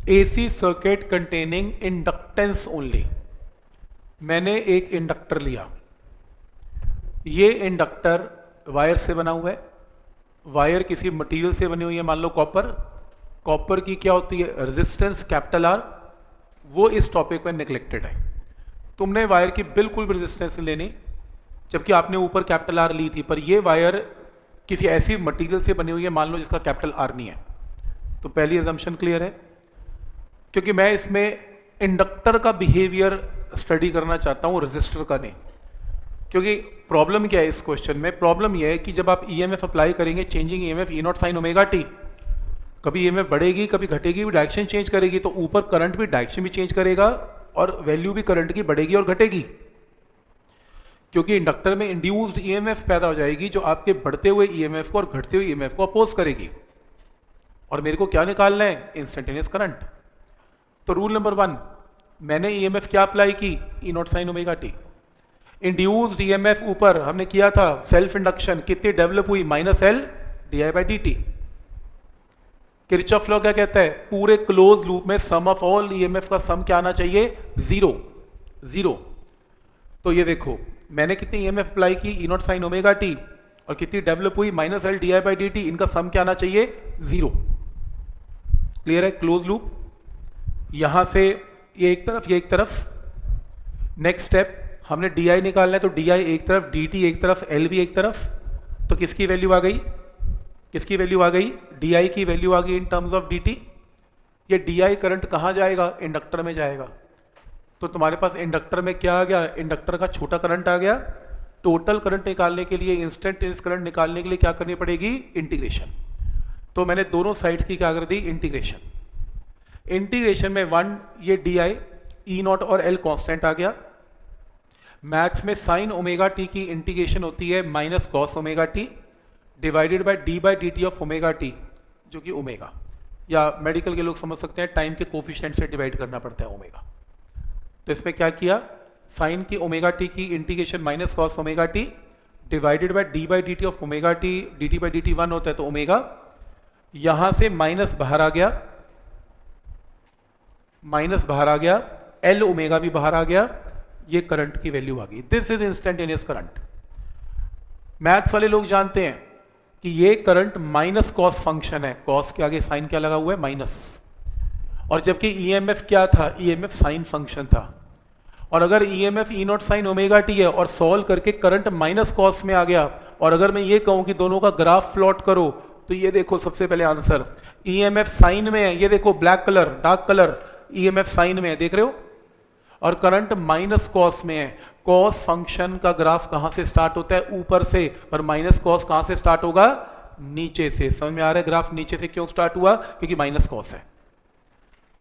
AC circuit containing inductance only. मैंने एक inductor लिया, ये इंडक्टर वायर से बना हुआ है, वायर किसी मटेरियल से बनी हुई है, मान लो कॉपर। कॉपर की क्या होती है रेजिस्टेंस कैपिटल आर, वो इस टॉपिक में निगलेक्टेड है। तुमने वायर की बिल्कुल भी रेजिस्टेंस लेनी, जबकि आपने ऊपर कैपिटल आर ली थी, पर ये वायर किसी ऐसी मटेरियल से बनी हुई है मान लो जिसका कैपिटल आर नहीं है। तो पहली एजम्पशन क्लियर है, क्योंकि मैं इसमें इंडक्टर का बिहेवियर स्टडी करना चाहता हूँ, रेजिस्टर का नहीं। क्योंकि प्रॉब्लम क्या है इस क्वेश्चन में, प्रॉब्लम यह है कि जब आप ईएमएफ अप्लाई करेंगे, changing EMF E not sine omega T, कभी ईएमएफ बढ़ेगी कभी घटेगी, भी डायरेक्शन चेंज करेगी, तो ऊपर करंट भी डायरेक्शन भी चेंज करेगा और वैल्यू भी करंट की बढ़ेगी और घटेगी, क्योंकि इंडक्टर में इंड्यूस्ड ईएमएफ पैदा हो जाएगी जो आपके बढ़ते हुए ईएमएफ को और घटते हुए ईएमएफ को अपोज करेगी। और मेरे को क्या निकालना है, इंस्टेंटेनियस करंट। तो रूल नंबर 1, मैंने ईएमएफ क्या अप्लाई की, E not sine omega T. Induced EMF ऊपर हमने किया था सेल्फ इंडक्शन, कितनी डेवलप हुई, minus L D I by D T. Kirchhoff law क्या कहता है, पूरे क्लोज लूप में सम ऑफ ऑल ईएमएफ का सम क्या आना चाहिए, जीरो जीरो। तो ये देखो मैंने कितनी ईएमएफ अप्लाई की, E not sine omega T, और कितनी डेवलप हुई, minus L D I by D T, इनका सम क्या आना चाहिए, जीरो। क्लियर है, क्लोज लूप। यहां से ये एक तरफ ये एक तरफ। नेक्स्ट स्टेप हमने डी आई निकालना है, तो डी आई एक तरफ, डी टी एक तरफ, एल भी एक तरफ। तो किसकी वैल्यू आ गई, किसकी वैल्यू आ गई, डी आई की वैल्यू आ गई in terms of D T. ये डी आई करंट कहाँ जाएगा, इंडक्टर में जाएगा। तो तुम्हारे पास इंडक्टर में क्या आ गया, इंडक्टर का छोटा करंट आ गया। टोटल करंट निकालने के लिए, इंस्टेंटेनियस करंट निकालने के लिए क्या करनी पड़ेगी, इंटीग्रेशन। तो मैंने दोनों साइड्स की क्या कर दी, इंटीग्रेशन। इंटीग्रेशन में 1 ये डी आई, ई नॉट और एल कॉन्स्टेंट आ गया। मैथ्स में साइन ओमेगा टी की इंटीग्रेशन होती है minus cos omega T divided by D by D T of omega T, जो कि ओमेगा, या मेडिकल के लोग समझ सकते हैं टाइम के कोफिशिएंट से डिवाइड करना पड़ता है ओमेगा। तो इसमें क्या किया, साइन की ओमेगा टी की integration minus cos omega T divided by D by D T of omega T, D T by D T 1 होता है तो ओमेगा। यहां से माइनस बाहर आ गया, माइनस बाहर आ गया, एल ओमेगा भी बाहर आ गया, ये करंट की वैल्यू आ गई। This is instantaneous current. Math वाले लोग जानते हैं कि ये करंट माइनस कॉस फंक्शन है, कॉस के आगे साइन क्या लगा हुआ है, माइनस। और जबकि ईएमएफ क्या था, ईएमएफ साइन फंक्शन था। और अगर EMF E not sine omega T है और सॉल्व करके करंट माइनस कॉस में आ गया, और अगर मैं ये कहूं कि दोनों का ग्राफ प्लॉट करो, तो ये देखो सबसे पहले आंसर, ईएमएफ साइन में है, ये देखो black colour dark colour, EMF sine में है, देख रहे हो, और करंट माइनस कॉस में है। कॉस फंक्शन का ग्राफ कहां से स्टार्ट होता है, ऊपर से, और माइनस कॉस कहां से स्टार्ट होगा, नीचे से। समझ में आ रहा है ग्राफ नीचे से क्यों स्टार्ट हुआ, क्योंकि माइनस कॉस है।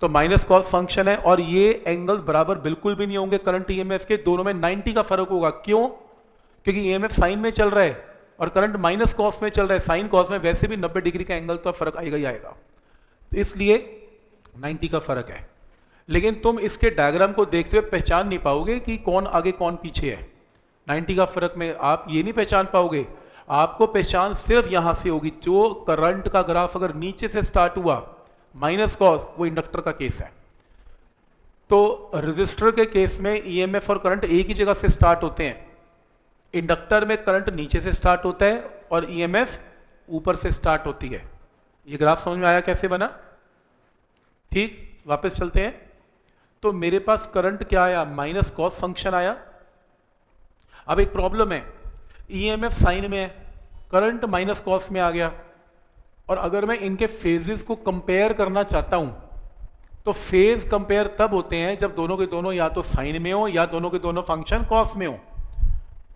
तो माइनस कॉस फंक्शन है, और ये एंगल बराबर बिल्कुल भी नहीं होंगे करंट ईएमएफ के, दोनों में 90 का फर्क होगा। क्यों, क्योंकि ईएमएफ साइन में चल रहा है और करंट माइनस कॉस में चल रहा है। साइन कॉस में वैसे भी 90 डिग्री का एंगल तो फर्क आएगा ही आएगा, तो इसलिए 90 का फर्क है। लेकिन तुम इसके डायग्राम को देखते हुए पहचान नहीं पाओगे कि कौन आगे कौन पीछे है। 90 का फर्क में आप ये नहीं पहचान पाओगे, आपको पहचान सिर्फ यहां से होगी, जो करंट का ग्राफ अगर नीचे से स्टार्ट हुआ माइनस कॉस, वो इंडक्टर का केस है। तो रेजिस्टर के केस में ईएमएफ और करंट एक ही जगह से स्टार्ट होते हैं। इंडक्टर में करंट नीचे से स्टार्ट होता है और ईएमएफ ऊपर से स्टार्ट होती है। ये ग्राफ समझ में आया कैसे बना, ठीक। वापस चलते हैं। तो मेरे पास करंट क्या आया, माइनस कॉस फंक्शन आया। अब एक प्रॉब्लम है, ईएमएफ साइन में है, करंट माइनस कॉस में आ गया, और अगर मैं इनके फेजेस को कंपेयर करना चाहता हूं, तो फेज कंपेयर तब होते हैं जब दोनों के दोनों या तो साइन में हो या दोनों के दोनों फंक्शन कॉस में हो।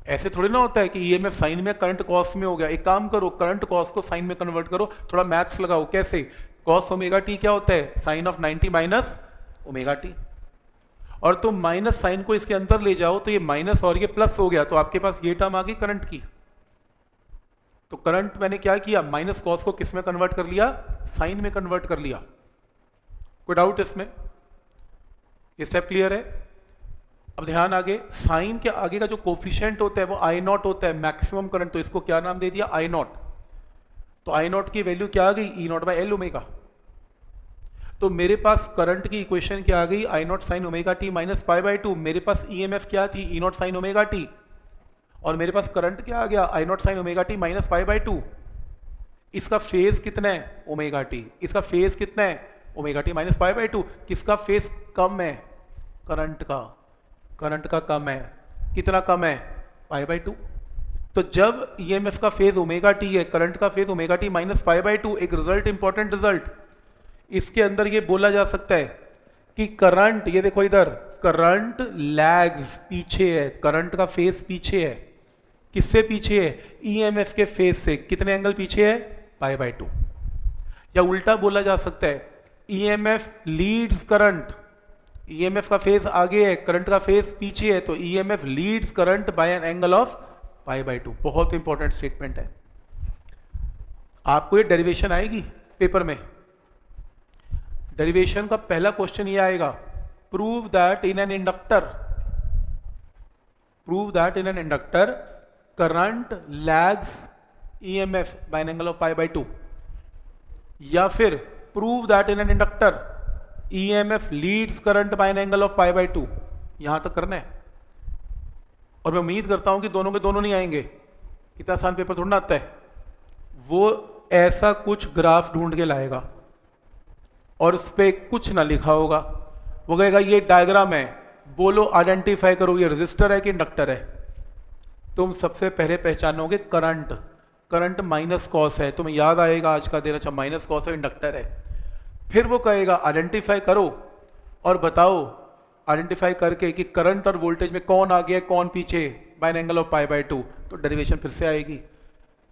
ऐसे थोड़ी ना होता है कि ईएमएफ साइन में, करंट कॉस में हो गया। एक काम करो, करंट कॉस को साइन में कन्वर्ट करो, थोड़ा मैथ्स लगाओ। कैसे, कॉस ओमेगा टी क्या होता है, sine of 90 minus omega T, और तुम माइनस साइन को इसके अंदर ले जाओ तो ये माइनस और ये प्लस हो गया, तो आपके पास ये टर्म आ गई करंट की। तो करंट मैंने क्या किया, माइनस कॉस को किस में कन्वर्ट कर लिया, साइन में कन्वर्ट कर लिया। कोई डाउट इसमें, ये स्टेप क्लियर है। अब ध्यान आगे, साइन के आगे का जो कोफिशिएंट होता है वो आई नॉट होता है, मैक्सिमम करंट, तो इसको क्या नाम दे दिया, आई नॉट। तो आई नॉट की वैल्यू क्या आ गई, E not by L omega. तो मेरे पास करंट की इक्वेशन क्या आ गई, I not sine omega T minus pi by two. मेरे पास ईएमएफ क्या थी, E not sine omega T, और मेरे पास करंट क्या आ गया, I not sine omega T minus pi by two. इसका फेज कितना है, ओमेगा टी, इसका फेज कितना है, omega T minus pi by two. किसका फेज कम है, करंट का, करंट का कम है, कितना कम है, पाई बाई टू। तो जब ईएमएफ का फेज ओमेगा टी है, करंट का phase omega T minus pi by to, एक रिजल्ट, इंपॉर्टेंट रिजल्ट, इसके अंदर ये बोला जा सकता है कि करंट, ये देखो इधर, करंट लैग्स, पीछे है, करंट का फेज पीछे है, किससे पीछे है, ईएमएफ के फेज से। कितने एंगल पीछे है, पाई बाई टू। या उल्टा बोला जा सकता है, ईएमएफ लीड्स करंट, ईएमएफ का फेज आगे है, करंट का फेज पीछे है, तो EMF leads current by an angle of pi by two. बहुत इंपॉर्टेंट स्टेटमेंट है, आपको ये डेरिवेशन आएगी पेपर में। डेरिवेशन का पहला क्वेश्चन ये आएगा, prove that in an inductor, prove that in an inductor current lags EMF by an angle of pi by two, या फिर prove that in an inductor EMF leads current by an angle of pi by two. यहां तक करना है, और मैं उम्मीद करता हूं कि दोनों के दोनों नहीं आएंगे, इतना आसान पेपर थोड़ा ना आता है। वो ऐसा कुछ ग्राफ ढूंढ के लाएगा और उस पर कुछ ना लिखा होगा, वो कहेगा ये डायग्राम है, बोलो आइडेंटिफाई करो ये रजिस्टर है कि इंडक्टर है। तुम सबसे पहले पहचानोगे करंट, करंट माइनस कॉस है, तुम्हें याद आएगा आज का दिन, अच्छा माइनस कॉस है, इंडक्टर है। फिर वो कहेगा आइडेंटिफाई करो और बताओ, आइडेंटिफाई करके कि करंट और वोल्टेज में कौन आगे है कौन पीछे, by an angle of pi by two. तो डेरिवेशन फिर से आएगी।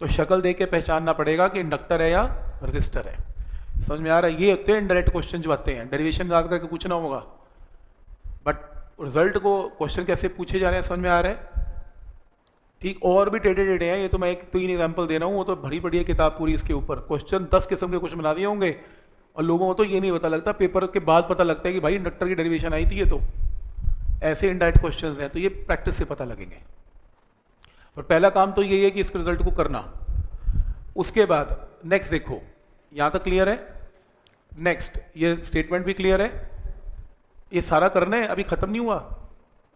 तो शक्ल देख के पहचानना पड़ेगा कि इंडक्टर है या रजिस्टर है। समझ में आ रहा है? ये होते हैं इनडायरेक्ट क्वेश्चन जो आते हैं, डेरिवेशन याद करके कुछ ना होगा, बट रिजल्ट को क्वेश्चन कैसे पूछे जा रहे हैं समझ में आ रहा है। ठीक, और भी टेढ़े टेढ़े हैं, ये तो मैं एक 3 एग्जाम्पल दे रहा हूँ, वो तो बड़ी बड़ी है किताब पूरी इसके ऊपर, क्वेश्चन 10 किस्म के क्वेश्चन बना दिए होंगे, और लोगों को तो ये नहीं पता लगता, पेपर के बाद पता लगता है कि भाई इंडक्टर की डेरिवेशन आई थी। ये तो ऐसे इनडायरेक्ट क्वेश्चंस हैं, तो ये प्रैक्टिस से पता लगेंगे। और पहला काम तो यही है कि इसके रिजल्ट को करना। उसके बाद नेक्स्ट देखो, यहां तक क्लियर है, नेक्स्ट ये स्टेटमेंट भी क्लियर है, ये सारा करना है, अभी खत्म नहीं हुआ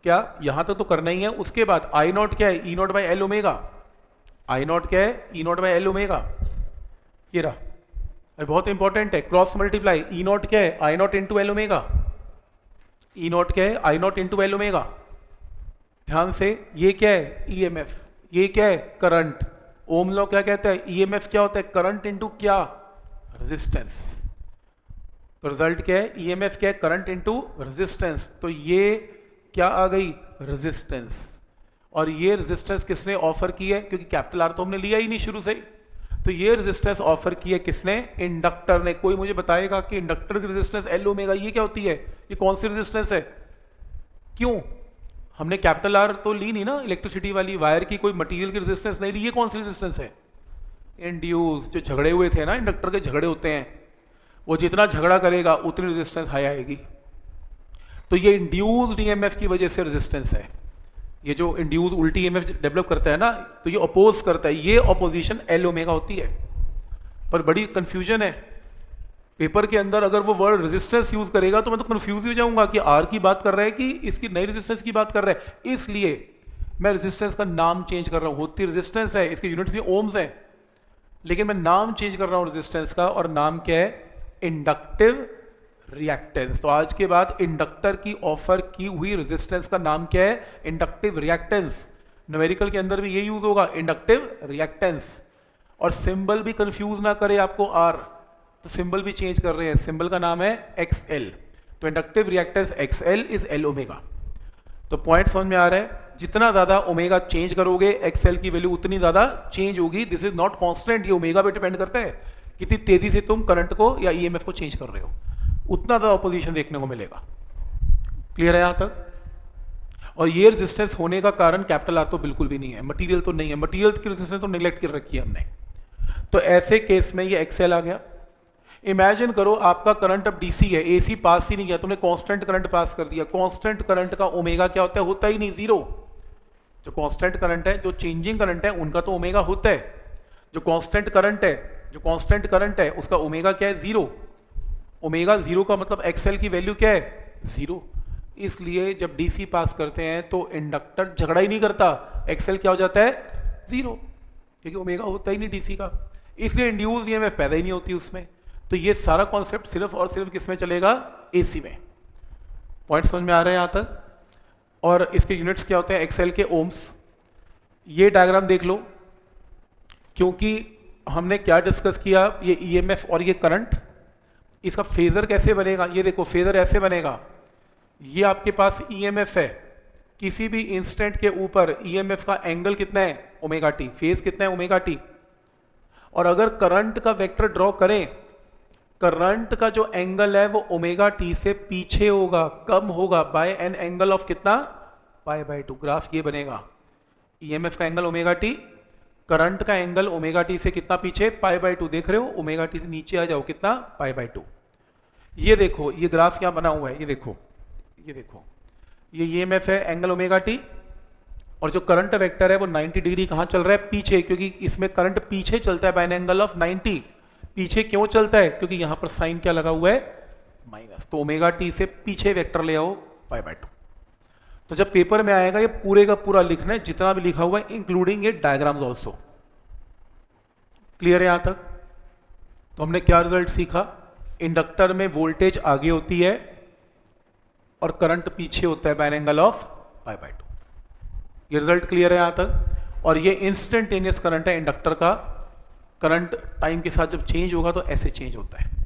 क्या, यहां तक तो करना ही है। उसके बाद आई नॉट क्या है, E not by L omega, I not क्या है, E not by L omega, ये रहा, बहुत इंपॉर्टेंट है, क्रॉस मल्टीप्लाई, ई नॉट क्या है, I not into L omega, E not क्या है, I not into L omega. ध्यान से, ये क्या है, ईएमएफ, ये क्या है, करंट। ओम लॉ क्या कहता है, ईएमएफ क्या होता है, करंट इंटू क्या, रेजिस्टेंस। तो रिजल्ट क्या है, ईएमएफ क्या है, करंट इंटू रेजिस्टेंस। तो ये क्या आ गई, रेजिस्टेंस। और ये रेजिस्टेंस किसने ऑफर की है, क्योंकि कैपिटल आर तो हमने लिया ही नहीं शुरू से, तो ये रेजिस्टेंस ऑफर की है किसने, इंडक्टर ने। कोई मुझे बताएगा कि इंडक्टर की रेजिस्टेंस एल ओमेगा ये क्या होती है, ये कौन सी रेजिस्टेंस है, क्यों, हमने कैपिटल आर तो ली नहीं ना, इलेक्ट्रिसिटी वाली वायर की कोई मटेरियल की रेजिस्टेंस नहीं ली, ये कौन सी रेजिस्टेंस है, इंड्यूस। जो झगड़े हुए थे ना, इंडक्टर के झगड़े होते हैं, वो जितना झगड़ा करेगा उतनी रेजिस्टेंस हाई आएगी। तो ये इंड्यूस्ड ईएमएफ की वजह से रेजिस्टेंस है। ये जो इंड्यूस उल्टी ईएमएफ डेवलप करता है ना, तो ये अपोज करता है, ये अपोजिशन एल ओमेगा होती है। पर बड़ी कंफ्यूजन है पेपर के अंदर, अगर वो वर्ड रेजिस्टेंस यूज करेगा तो मैं तो कंफ्यूज हो जाऊंगा कि आर की बात कर रहा है कि इसकी नई रेजिस्टेंस की बात कर रहा है। इसलिए मैं रेजिस्टेंस का नाम चेंज कर रहा हूं। होती रेजिस्टेंस है, इसके यूनिट्स भी ओम्स है, लेकिन मैं नाम चेंज कर रहा हूं रेजिस्टेंस का, और नाम क्या है, इंडक्टिव रिएक्टेंस। तो आज के बाद इंडक्टर की ऑफर की हुई रेजिस्टेंस का नाम क्या है, इंडक्टिव रिएक्टेंस। न्यूमेरिकल के अंदर भी ये यूज होगा, इंडक्टिव रिएक्टेंस। और सिंबल भी कंफ्यूज ना करे आपको आर, तो सिंबल भी चेंज कर रहे हैं, सिंबल का नाम है एक्सएल। तो inductive reactance XL is L omega. तो पॉइंट समझ में आ रहा है, जितना ज्यादा ओमेगा चेंज करोगे एक्सएल की वैल्यू उतनी ज्यादा चेंज होगी। दिस इज नॉट कांस्टेंट, ये ओमेगा पे डिपेंड करता है कितनी तेजी से तुम करंट को या ईएमएफ को चेंज कर रहे हो, उतना ज्यादा ऑपोजिशन देखने को मिलेगा। क्लियर है यहां तक? और ये रेजिस्टेंस होने का कारण कैपिटल आर तो बिल्कुल भी नहीं है, मटेरियल तो नहीं है, मटेरियल की रेजिस्टेंस तो नेग्लेक्ट कर रखी है हमने। तो ऐसे केस में ये एक्सएल आ गया। इमेजिन करो आपका करंट अब डीसी है, एसी पास ही नहीं किया, तुमने कांस्टेंट करंट पास कर दिया। कांस्टेंट करंट का ओमेगा क्या होता है, होता ही नहीं, जीरो। जो कांस्टेंट करंट है, जो चेंजिंग करंट है, उनका तो ओमेगा होता है। जो कांस्टेंट करंट है, जो कांस्टेंट करंट है, उसका ओमेगा क्या है, जीरो। ओमेगा जीरो का मतलब एक्सएल की वैल्यू क्या है, जीरो। इसलिए जब डीसी पास करते हैं तो इंडक्टर झगड़ा ही नहीं करता, एक्सएल क्या हो जाता है, जीरो, क्योंकि ओमेगा होता ही नहीं डीसी का, इसलिए इंड्यूस्ड ईएमएफ पैदा ही नहीं होती उसमें। तो ये सारा कॉन्सेप्ट सिर्फ और सिर्फ किस में चलेगा, एसी में। पॉइंट समझ में आ रहे हैं यहाँ तक? और इसके यूनिट्स क्या होते हैं, एक्सएल के ओम्स। ये डायग्राम देख लो, क्योंकि हमने क्या डिस्कस किया, ये ईएमएफ और ये करंट, इसका फेजर कैसे बनेगा, ये देखो फेजर ऐसे बनेगा, ये आपके पास ईएमएफ है, किसी भी इंस्टेंट के ऊपर ईएमएफ का एंगल कितना है, ओमेगा टी, फेज कितना है, ओमेगा टी। और अगर करंट का वेक्टर ड्रॉ करें, करंट का जो एंगल है वो ओमेगा टी से पीछे होगा, कम होगा, बाय एन एंगल ऑफ कितना, पाई बाय 2। ग्राफ ये बनेगा, ईएमएफ का एंगल ओमेगा टी, करंट का एंगल ओमेगा टी से कितना पीछे, पाई बाय 2। देख रहे हो, ओमेगा टी से नीचे आ जाओ, कितना, पाई बाय 2। ये देखो, ये ग्राफ क्या बना हुआ है, ये देखो, ये देखो, ये ईएमएफ है, एंगल ओमेगा टी, और जो करंट वेक्टर है वो 90 डिग्री कहाँ चल रहा है, पीछे, क्योंकि इसमें करंट पीछे चलता है बाय एन एंगल ऑफ 90। पीछे क्यों चलता है, क्योंकि यहां पर साइन क्या लगा हुआ है, माइनस। तो ओमेगा टी से पीछे वेक्टर ले आओ, पाई बाय 2। तो जब पेपर में आएगा ये पूरे का पूरा लिखना है, जितना भी लिखा हुआ है, इंक्लूडिंग ये डायग्राम्स ऑल्सो। क्लियर है यहां तक? तो हमने क्या रिजल्ट सीखा, इंडक्टर में वोल्टेज आगे होती है और करंट पीछे होता है by an angle of pi by 2। ये रिजल्ट क्लियर है यहां तक? और ये इंस्टेंटेनियस करंट है इंडक्टर का, करंट टाइम के साथ जब चेंज होगा तो ऐसे चेंज होता है।